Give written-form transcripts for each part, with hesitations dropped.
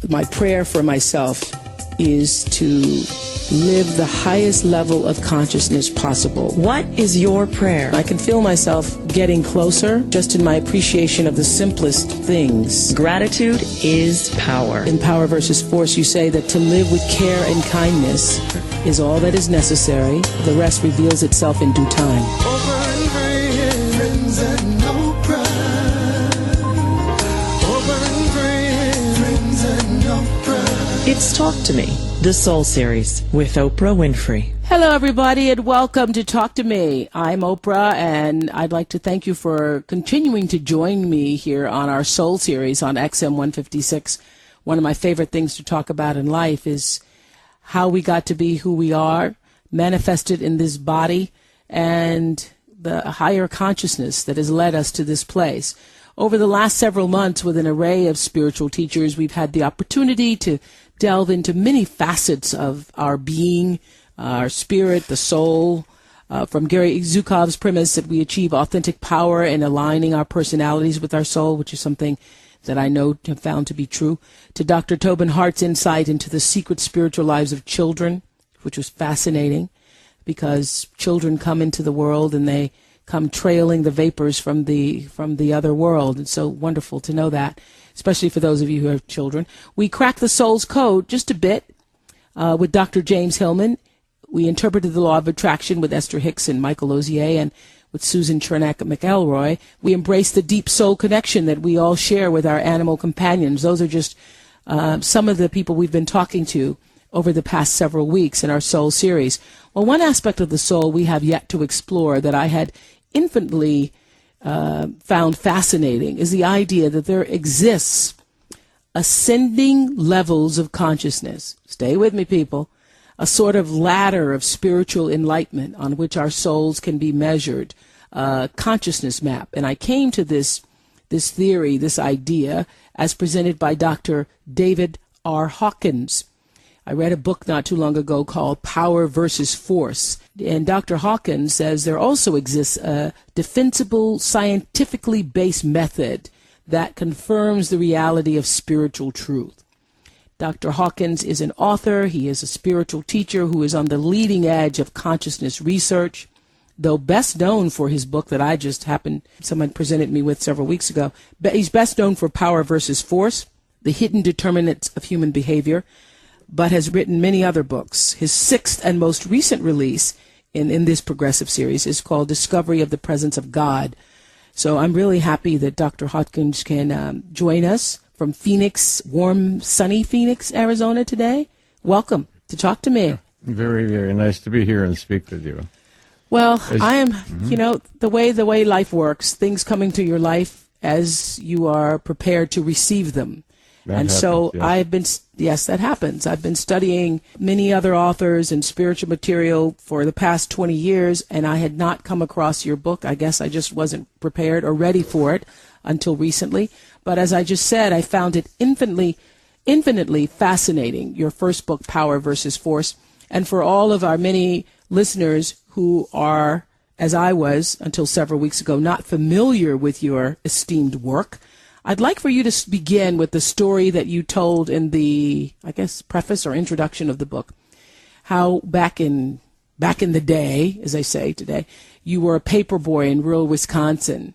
My prayer for myself is to live the highest level of consciousness possible. What is your prayer? I can feel myself getting closer just in my appreciation of the simplest things. Gratitude is power. In Power versus Force, you say that to live with care and kindness is all that is necessary. The rest reveals itself in due time. It's Talk to Me, the Soul Series with Oprah Winfrey. Hello, everybody, and welcome to Talk to Me. I'm Oprah, and I'd like to thank you for continuing to join me here on our Soul Series on XM 156. One of my favorite things to talk about in life is how we got to be who we are, manifested in this body, and the higher consciousness that has led us to this place. Over the last several months, with an array of spiritual teachers, we've had the opportunity to delve into many facets of our being, our spirit, the soul, from Gary Zukav's premise that we achieve authentic power in aligning our personalities with our soul, which is something that I know have found to be true, to Dr. Tobin Hart's insight into the secret spiritual lives of children, which was fascinating because children come into the world and they come trailing the vapors from the other world. It's so wonderful to know that, especially for those of you who have children. We cracked the soul's code just a bit with Dr. James Hillman. We interpreted the law of attraction with Esther Hicks and Michael Ozier, and with Susan Chernak McElroy. We embraced the deep soul connection that we all share with our animal companions. Those are just some of the people we've been talking to over the past several weeks in our soul series. Well, one aspect of the soul we have yet to explore that I had infinitely found fascinating is the idea that there exists ascending levels of consciousness. Stay with me, people. A sort of ladder of spiritual enlightenment on which our souls can be measured, consciousness map. And I came to this theory, this idea, as presented by Dr. Дэвид Hokins. I read a book not too long ago called Power versus Force. And Dr. Hawkins says there also exists a defensible, scientifically based method that confirms the reality of spiritual truth. Dr. Hawkins is an author. He is a spiritual teacher who is on the leading edge of consciousness research, though best known for his book that someone presented me with several weeks ago. But he's best known for Power versus Force, The Hidden Determinants of Human Behavior, but has written many other books. His sixth and most recent release in this progressive series is called Discovery of the Presence of God. So I'm really happy that Dr. Hopkins can join us from Phoenix, warm, sunny Phoenix, Arizona today. Welcome to Talk to Me. Very, very nice to be here and speak with you. Well, I am, the way life works, things come into your life as you are prepared to receive them. That happens. I've been studying many other authors and spiritual material for the past 20 years, and I had not come across your book. I guess I just wasn't prepared or ready for it until recently. But as I just said, I found it infinitely fascinating, your first book, Power versus Force. And for all of our many listeners who are, as I was until several weeks ago, not familiar with your esteemed work, I'd like for you to begin with the story that you told in the, preface or introduction of the book. How back in the day, as I say today, you were a paper boy in rural Wisconsin,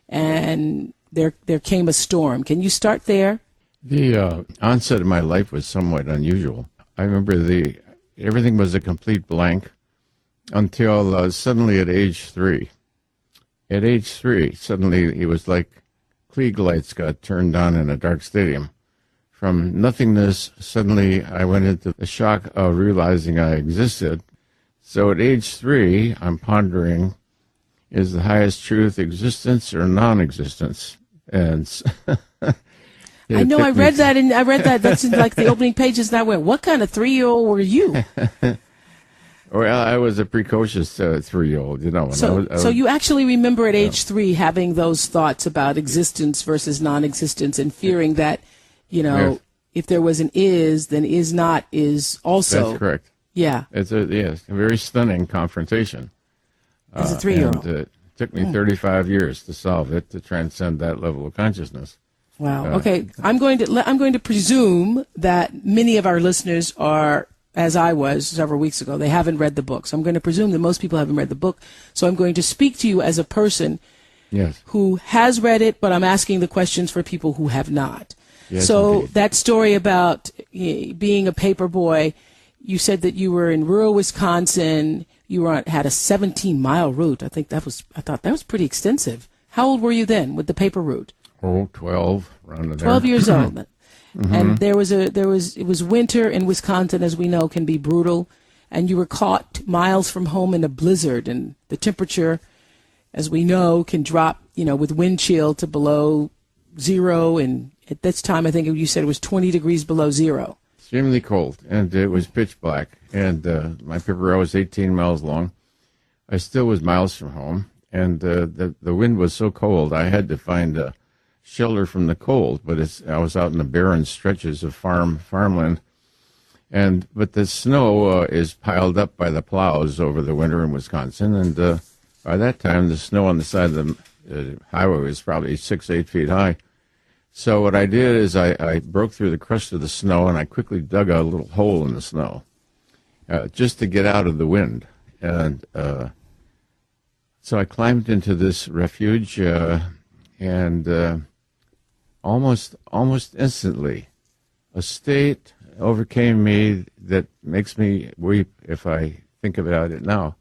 and there came a storm. Can you start there? The onset of my life was somewhat unusual. I remember everything was a complete blank until suddenly at age 3. At age 3, suddenly it was like Klieg lights got turned on in a dark stadium. From nothingness, suddenly I went into the shock of realizing I existed. So at age 3, I'm pondering, is the highest truth existence or non-existence? And I know I read that. That's in like the opening pages, and I went, what kind of 3-year-old were you? Well, I was a precocious 3-year-old, So you actually remember at age 3 having those thoughts about existence versus non-existence and fearing that, if there was an is, then is not is also. That's correct. Yeah. It's a very stunning confrontation. As a 3-year-old. It took me 35 years to solve it, to transcend that level of consciousness. Wow. Okay. I'm going to presume that many of our listeners are, as I was several weeks ago, they haven't read the book. So I'm going to presume that most people haven't read the book. So I'm going to speak to you as a person who has read it, but I'm asking the questions for people who have not. Yes, so indeed. That story about being a paper boy, you said that you were in rural Wisconsin. You had a 17-mile route. I thought that was pretty extensive. How old were you then with the paper route? 12, around there. 12 years old. Mm-hmm. And it was winter in Wisconsin, as we know, can be brutal. And you were caught miles from home in a blizzard, and the temperature, as we know, can drop, with wind chill to below zero. And at this time, I think you said it was 20 degrees below zero. Extremely cold, and it was pitch black. And my paper route was 18 miles long. I still was miles from home, and the wind was so cold, I had to find a shelter from the cold. But I was out in the barren stretches of farmland, but the snow is piled up by the plows over the winter in Wisconsin, and by that time the snow on the side of the highway was probably 6-8 feet high. So what I did is I broke through the crust of the snow, and I quickly dug a little hole in the snow just to get out of the wind. And so I climbed into this refuge, and almost instantly, a state overcame me that makes me weep if I think about it now.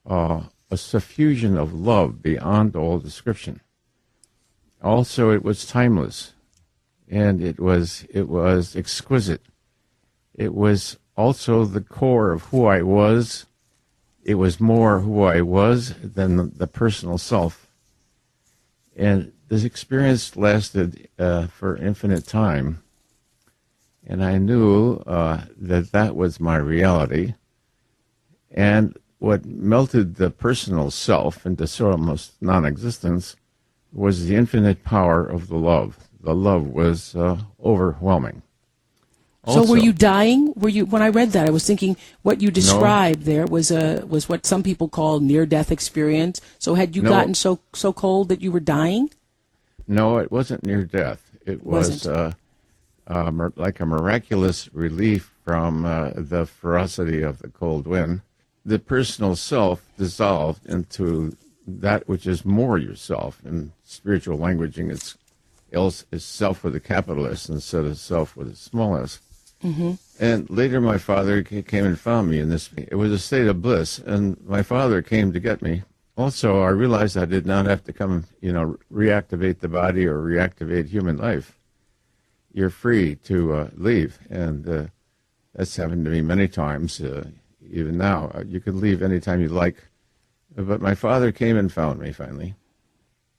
A suffusion of love beyond all description. Also, it was timeless, and it was exquisite. It was also the core of who I was. It was more who I was than the personal self. And this experience lasted for infinite time, and I knew that was my reality. And what melted the personal self into sort of almost non-existence was the infinite power of the love. The love was overwhelming. Also, so were you dying? When I read that, I was thinking what you described there was what some people call near-death experience. So had you gotten so cold that you were dying? No, it wasn't near death. It was like a miraculous relief from the ferocity of the cold wind. The personal self dissolved into that which is more yourself. In spiritual languaging, it's self with a capital S instead of self with a small s. Mm-hmm. And later my father came and found me in this. It was a state of bliss, and my father came to get me. Also, I realized I did not have to come, reactivate the body or reactivate human life. You're free to leave, and that's happened to me many times. Even now, you can leave anytime you like. But my father came and found me finally,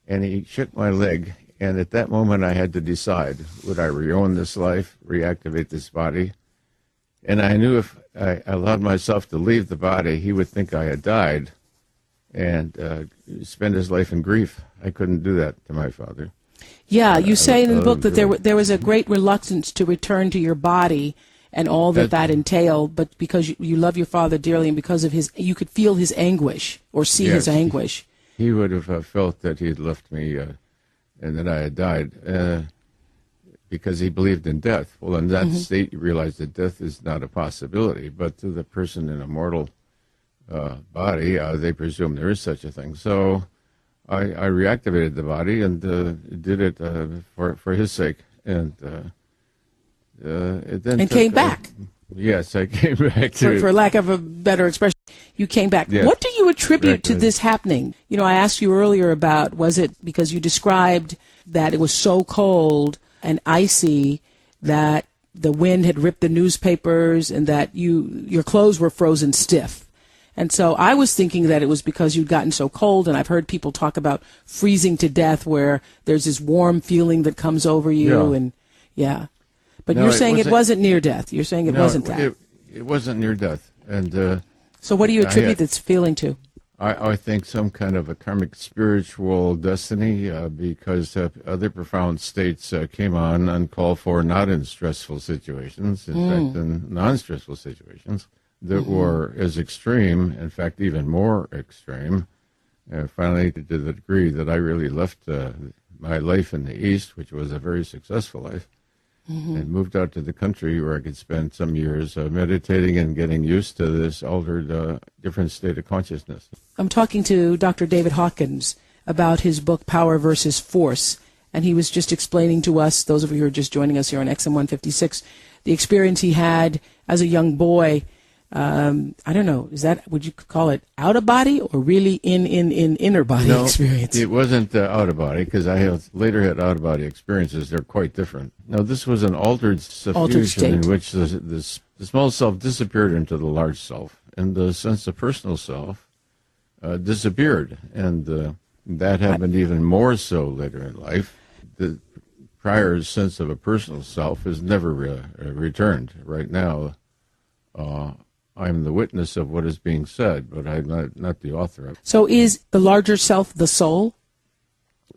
and he shook my leg. And at that moment, I had to decide, would I reown this life, reactivate this body? And I knew if I allowed myself to leave the body, he would think I had died and spend his life in grief. I couldn't do that to my father. Yeah, you say in the book that there was a great reluctance to return to your body and all that entailed, but because you love your father dearly and because of you could feel his anguish or see his anguish. He would have felt that he had left me and that I had died because he believed in death. Well, in that state, you realize that death is not a possibility, but to the person in a mortal body, they presume there is such a thing. So I reactivated the body and did it for his sake, and it then and came back. Yes, I came back to for lack of a better expression. You came back. Yes. What do you attribute to this happening? I asked you earlier about, was it because you described that it was so cold and icy that the wind had ripped the newspapers and that your clothes were frozen stiff? And so I was thinking that it was because you'd gotten so cold, and I've heard people talk about freezing to death where there's this warm feeling that comes over you. But you're saying it wasn't near death. You're saying it wasn't that. It wasn't near death. And so what do you attribute this feeling to? I think some kind of a karmic spiritual destiny because other profound states came on uncalled for, not in stressful situations, in fact, in non-stressful situations that were as extreme, in fact, even more extreme, finally to the degree that I really left my life in the East, which was a very successful life, and moved out to the country where I could spend some years meditating and getting used to this altered, different state of consciousness. I'm talking to Dr. David Hokins about his book, Power versus Force, and he was just explaining to us, those of you who are just joining us here on XM 156, the experience he had as a young boy. I don't know, would you call it out of body or really in inner body experience? It wasn't out of body, because I have later had out of body experiences. They're quite different. No, this was an altered suffusion in which the small self disappeared into the large self, and the sense of personal self disappeared, and that happened even more so later in life. The prior sense of a personal self has never returned. Right now, I'm the witness of what is being said, but I'm not the author of it. So is the larger self the soul?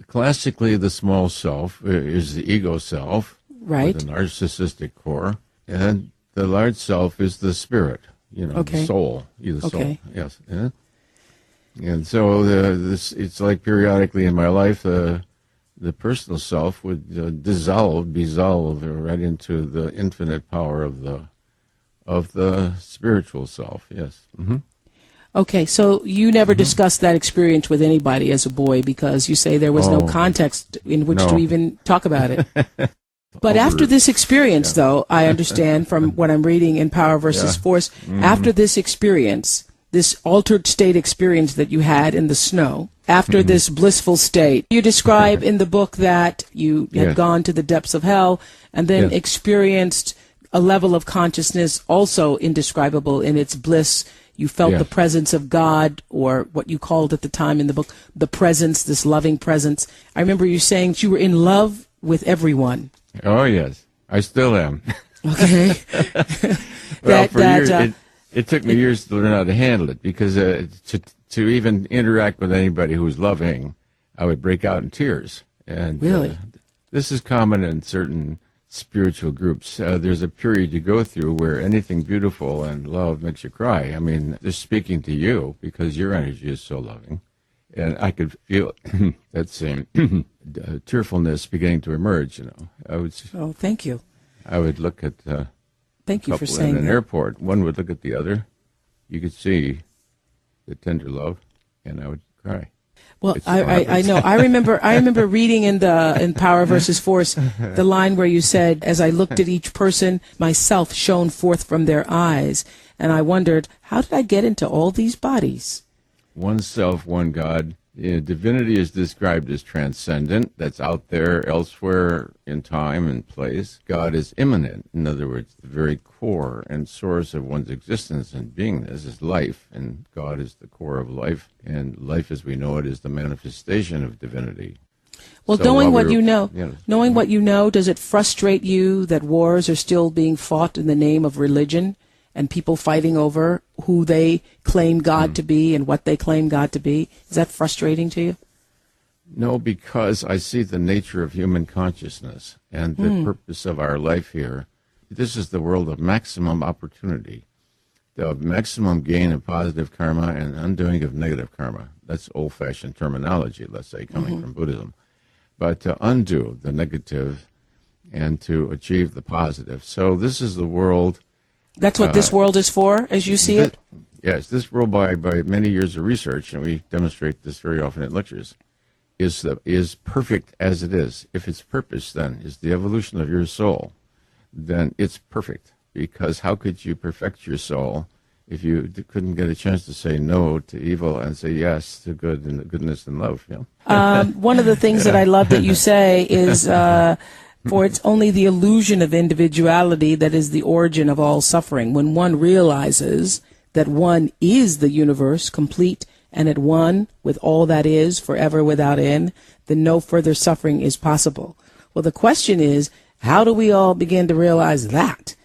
Classically, the small self is the ego self, right, with a narcissistic core, and the large self is the spirit, the soul. Soul, yes. Yeah? And so it's like periodically in my life, the personal self would dissolve right into the infinite power of the spiritual self, yes. Mm-hmm. Okay, so you never discussed that experience with anybody as a boy because you say there was no context in which to even talk about it. But after this experience, though, I understand from what I'm reading in Power versus Force, after this experience, this altered state experience that you had in the snow, after this blissful state, you describe in the book that you had gone to the depths of hell and then experienced a level of consciousness also indescribable in its bliss. You felt the presence of God, or what you called at the time in the book, the presence, this loving presence. I remember you saying that you were in love with everyone. Oh, yes. I still am. Okay. Well, years, it took me years to learn how to handle it, because to even interact with anybody who was loving, I would break out in tears. And really? This is common in certain spiritual groups. There's a period you go through where anything beautiful and love makes you cry. I mean, they're speaking to you because your energy is so loving. And I could feel that same tearfulness beginning to emerge, Oh, thank you. I would look at thank you for saying in an that. airport. One would look at the other. You could see the tender love, and I would cry. Well, I know. I remember reading in Power versus Force the line where you said, "As I looked at each person, myself shone forth from their eyes," and I wondered, how did I get into all these bodies? One self, one God. Divinity is described as transcendent. That's out there elsewhere in time and place. God is immanent. In other words, the very core and source of one's existence and beingness is life, and God is the core of life, and life as we know it is the manifestation of divinity. Well, knowing what you know, does it frustrate you that wars are still being fought in the name of religion? And people fighting over who they claim God to be and what they claim God to be? Is that frustrating to you? No, because I see the nature of human consciousness and the purpose of our life here. This is the world of maximum opportunity, the maximum gain of positive karma and undoing of negative karma. That's old-fashioned terminology, let's say, coming from Buddhism. But to undo the negative and to achieve the positive. So this is the world. That's what this world is for, as you see it? Yes, this world, by many years of research, and we demonstrate this very often at lectures, is perfect as it is. If its purpose, then, is the evolution of your soul, then it's perfect. Because how could you perfect your soul if you couldn't get a chance to say no to evil and say yes to good and goodness and love? One of the things that I love that you say is... for it's only the illusion of individuality that is the origin of all suffering. When one realizes that one is the universe, complete and at one with all that is, forever without end, then no further suffering is possible. Well, the question is, how do we all begin to realize that?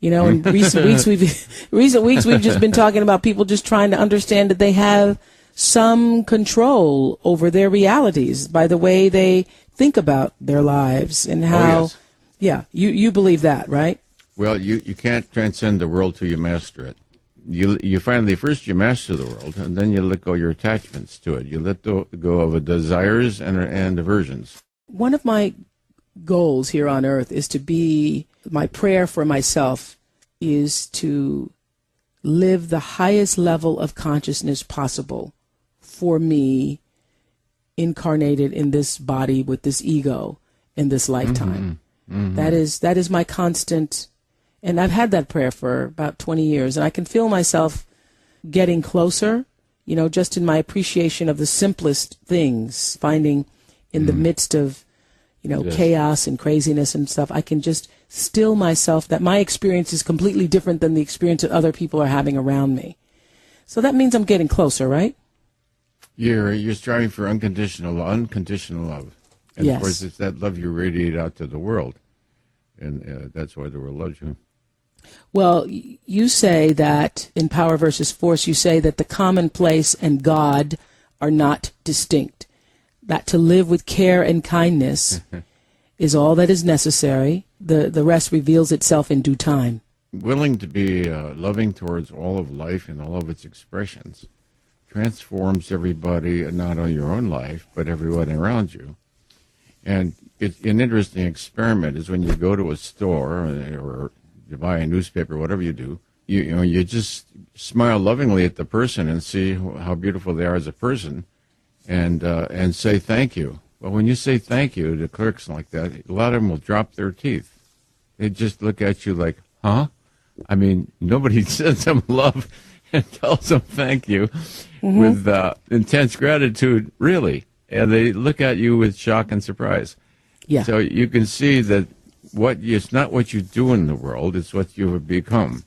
In recent weeks we've just been talking about people just trying to understand that they have some control over their realities by the way they think about their lives and how, you believe that, right? Well, you can't transcend the world till you master it. You finally, first you master the world, and then you let go your attachments to it. You let go of the desires and aversions. One of my goals here on earth is to be, my prayer for myself is to live the highest level of consciousness possible for me, incarnated in this body with this ego in this lifetime. That is my constant, and I've had that prayer for about 20 years, and I can feel myself getting closer, just in my appreciation of the simplest things, finding in the midst of, Yes. chaos and craziness and stuff, I can just still myself, that my experience is completely different than the experience that other people are having around me. So that means I'm getting closer, right? You're striving for unconditional love. And Yes. of course, it's that love you radiate out to the world. And that's why the world loves you. Well, you say that in Power versus Force, you say that the commonplace and God are not distinct. That to live with care and kindness is all that is necessary. The rest reveals itself in due time. Willing to be loving towards all of life and all of its expressions transforms everybody, not only your own life, but everyone around you. And it's an interesting experiment is when you go to a store or you buy a newspaper, whatever you do, you just smile lovingly at the person and see how beautiful they are as a person, and say thank you. Well, when you say thank you to clerks like that, a lot of them will drop their teeth. They just look at you like, huh? I mean, nobody sends them love and tells them thank you with intense gratitude, really. And they look at you with shock and surprise. Yeah. So you can see that it's not what you do in the world, it's what you have become.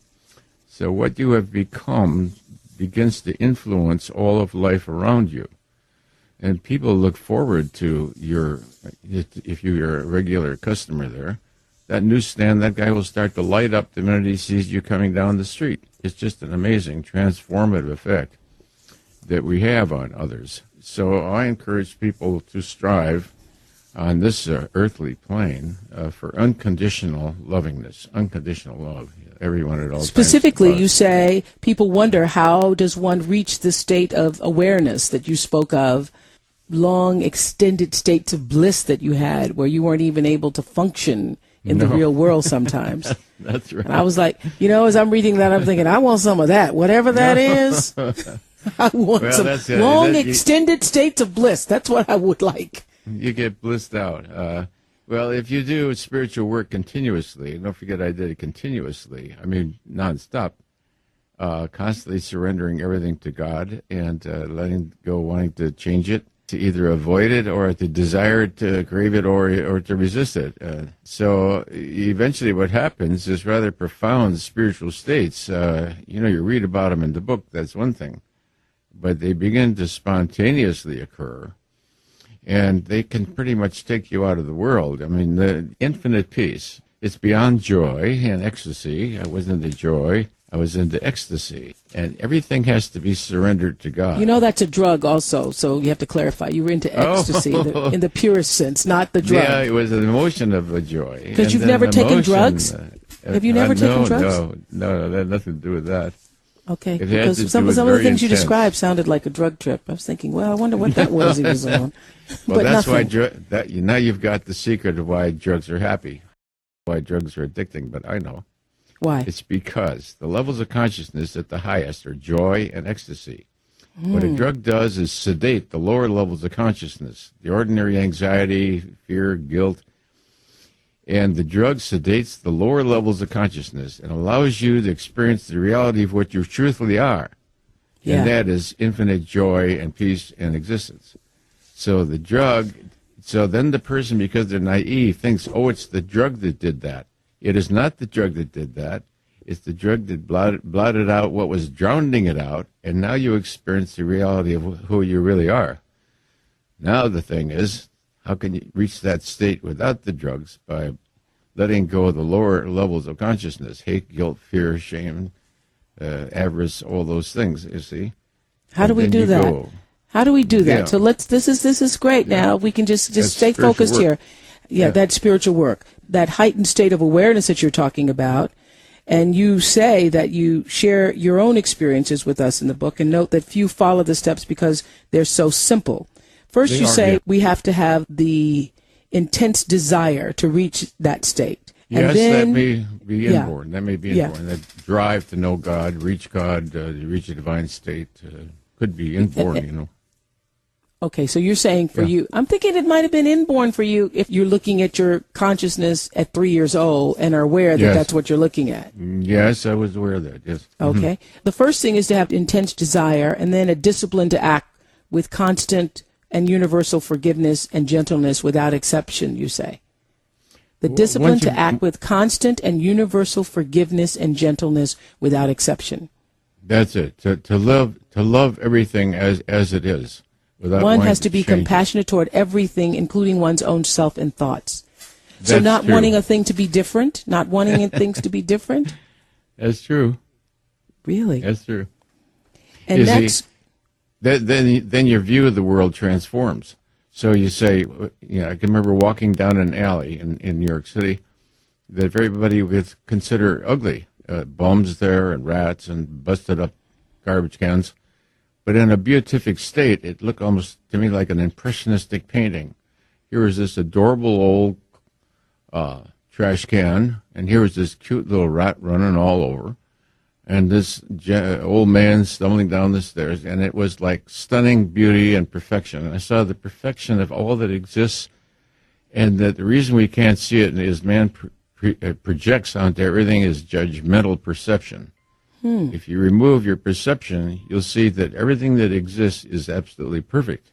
So what you have become begins to influence all of life around you. And people look forward to if you're a regular customer there, that newsstand, that guy will start to light up the minute he sees you coming down the street. It's just an amazing transformative effect that we have on others. So I encourage people to strive on this earthly plane for unconditional lovingness, unconditional love, everyone at all times. Specifically, you say people wonder, how does one reach the state of awareness that you spoke of, long extended states of bliss that you had where you weren't even able to function in the real world sometimes. That's right. And I was like, as I'm reading that, I'm thinking, I want some of that, whatever that is. I want some long extended states of bliss. That's what I would like. You get blissed out. Well, if you do spiritual work continuously, don't forget I did it continuously, nonstop, constantly surrendering everything to God and letting go, wanting to change it, to either avoid it or to desire to crave it or to resist it. So eventually what happens is rather profound spiritual states. You read about them in the book, that's one thing. But they begin to spontaneously occur, and they can pretty much take you out of the world. The infinite peace. It's beyond joy and ecstasy. I was into joy. I was into ecstasy. And everything has to be surrendered to God. That's a drug also, so you have to clarify. You were into ecstasy in the purest sense, not the drug. Yeah, it was an emotion of a joy. Because you've never taken drugs? Have you never taken drugs? No, that had nothing to do with that. Okay, because some of the things you described sounded like a drug trip. I was thinking, well, I wonder what that was he was on. Well, but that's nothing. why now you've got the secret of why drugs are happy, why drugs are addicting, but I know. Why? It's because the levels of consciousness at the highest are joy and ecstasy. What a drug does is sedate the lower levels of consciousness, the ordinary anxiety, fear, guilt. And the drug sedates the lower levels of consciousness and allows you to experience the reality of what you truthfully are. Yeah. And that is infinite joy and peace and existence. So then the person, because they're naive, thinks, it's the drug that did that. It is not the drug that did that. It's the drug that blotted out what was drowning it out, and now you experience the reality of who you really are. Now the thing is, how can you reach that state without the drugs? By letting go of the lower levels of consciousness, hate, guilt, fear, shame, avarice, all those things, you see. How do we do that? How do we do that? Yeah. So this is great now. We can just stay focused work. here. Yeah, that's spiritual work. That heightened state of awareness that you're talking about. And you say that you share your own experiences with us in the book, and note that few follow the steps because they're so simple. First, you say we have to have the intense desire to reach that state. Yes, And then, that may be Yeah. inborn. That may be Yeah. inborn. That drive to know God, to reach a divine state, could be inborn, you know. okay, so you're saying for Yeah. you, I'm thinking it might have been inborn for you if you're looking at your consciousness at 3 years old and are aware that Yes. that's what you're looking at. Yes, I was aware of that, yes. Okay. The first thing is to have intense desire and then a discipline to act with constant and universal forgiveness and gentleness without exception, you say. The discipline once you- to act with constant and universal forgiveness and gentleness without exception. That's it. To love everything as it is. Without One wanting has to be change it. compassionate toward everything, including one's own self and thoughts. So That's not true. wanting a thing to be different, not wanting things to be different? That's true. Really? That's true. And You see, next, then your view of the world transforms. So you say, I can remember walking down an alley in New York City that everybody would consider ugly. Bums there and rats and busted up garbage cans. But in a beatific state, it looked almost to me like an impressionistic painting. Here was this adorable old trash can, and here was this cute little rat running all over, and this old man stumbling down the stairs, and it was like stunning beauty and perfection. And I saw the perfection of all that exists, and that the reason we can't see it is man projects onto everything is judgmental perception. If you remove your perception, you'll see that everything that exists is absolutely perfect.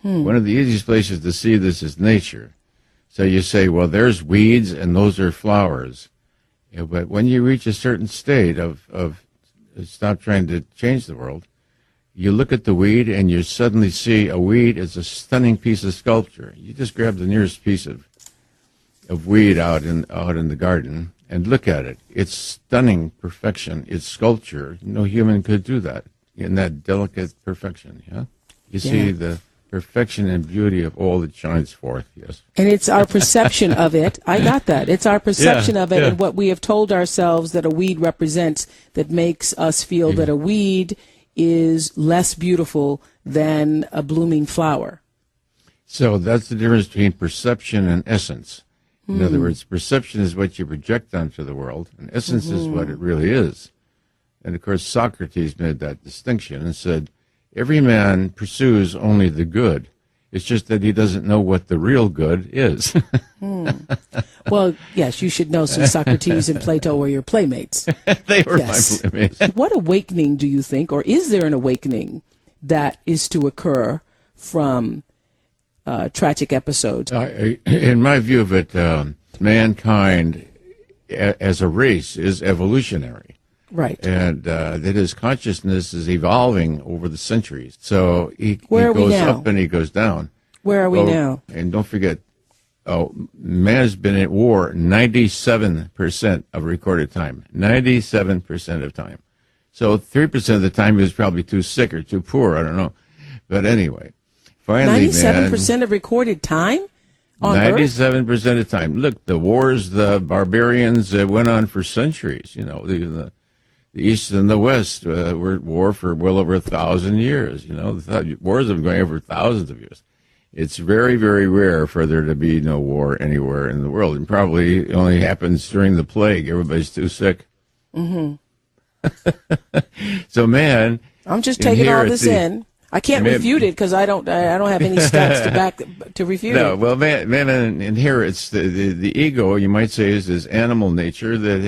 One of the easiest places to see this is nature. So you say, well, there's weeds and those are flowers. Yeah, but when you reach a certain state of stop trying to change the world, you look at the weed and you suddenly see a weed is a stunning piece of sculpture. You just grab the nearest piece of weed out in the garden and look at it. It's stunning perfection. It's sculpture. No human could do that in that delicate perfection. Yeah, you see the perfection and beauty of all that shines forth. Yes, and it's our perception of it. I got that. It's our perception of it and what we have told ourselves that a weed represents that makes us feel that a weed is less beautiful than a blooming flower. So that's the difference between perception and essence. In other words, perception is what you project onto the world, and essence is what it really is. And of course, Socrates made that distinction and said, every man pursues only the good. It's just that he doesn't know what the real good is. Well, yes, you should know, since Socrates and Plato were your playmates. They were Yes. my playmates. What awakening do you think, or is there an awakening that is to occur from tragic episodes? In my view of it, mankind as a race is evolutionary. Right. And that his consciousness is evolving over the centuries. So he Where are we goes now? up and he goes down. Where are we now? And don't forget, man has been at war 97% of recorded time. 97% of time. So 3% of the time he was probably too sick or too poor. I don't know. But anyway, finally, 97% of recorded time on Earth? 97% of the time. Look, the wars, the barbarians went on for centuries. You know, the East and the West were at war for well over 1,000 years. You know, the wars have been going over thousands of years. It's very, very rare for there to be no war anywhere in the world. And probably it only happens during the plague. Everybody's too sick. Mm-hmm. So, man, I'm just taking all inherits this in. I can't refute it because I don't have any stats to refute No, it. well, man inherits the ego. You might say is his animal nature that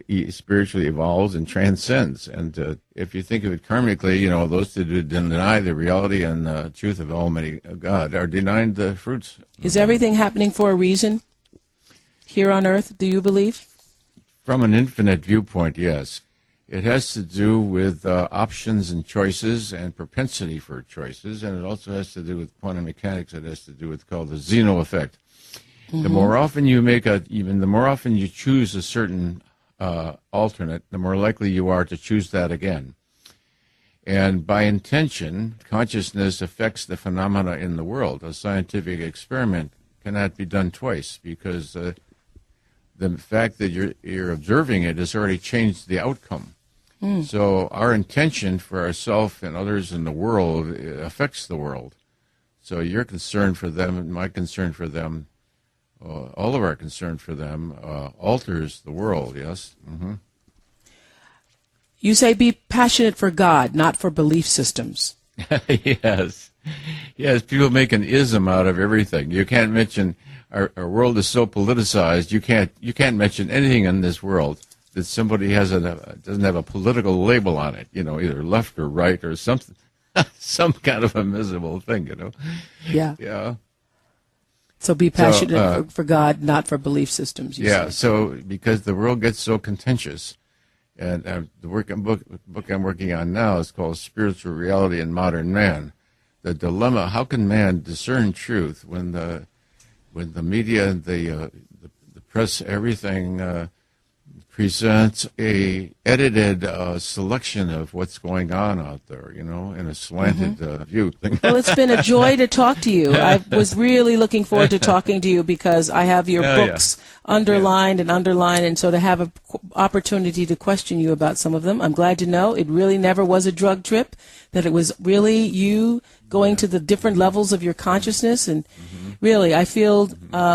he spiritually evolves and transcends. And if you think of it karmically, you know, those who deny the reality and the truth of Almighty God are denying the fruits. Is everything happening for a reason here on Earth? Do you believe? From an infinite viewpoint, yes. It has to do with options and choices and propensity for choices, and it also has to do with quantum mechanics. It has to do with called the Zeno effect. Mm-hmm. The more often you the more often you choose a certain alternate, the more likely you are to choose that again. And by intention, consciousness affects the phenomena in the world. A scientific experiment cannot be done twice because the fact that you're observing it has already changed the outcome. So our intention for ourselves and others in the world affects the world. So your concern for them and my concern for them, all of our concern for them, alters the world, yes? Mm-hmm. You say be passionate for God, not for belief systems. Yes. Yes, people make an ism out of everything. You can't mention, our world is so politicized, you can't mention anything in this world that somebody doesn't have a political label on it, either left or right or something, some kind of a miserable thing, Yeah. Yeah. So be passionate for God, not for belief systems, you say. So because the world gets so contentious, and the book I'm working on now is called Spiritual Reality in Modern Man. The dilemma: how can man discern truth when the media and the press, everything presents a edited selection of what's going on out there, in a slanted view. Well, it's been a joy to talk to you. I was really looking forward to talking to you because I have your books underlined and so to have an opportunity to question you about some of them, I'm glad to know it really never was a drug trip, that it was really you going to the different levels of your consciousness. And really, I feel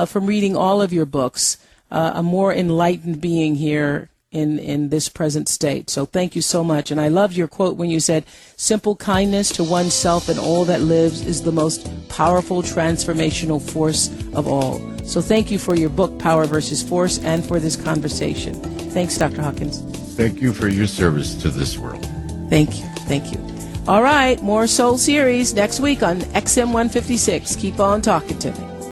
from reading all of your books, a more enlightened being here in this present state. So thank you so much. And I loved your quote when you said, simple kindness to oneself and all that lives is the most powerful transformational force of all. So thank you for your book, Power versus Force, and for this conversation. Thanks, Dr. Hawkins. Thank you for your service to this world. Thank you. Thank you. All right, more Soul Series next week on XM 156. Keep on talking to me.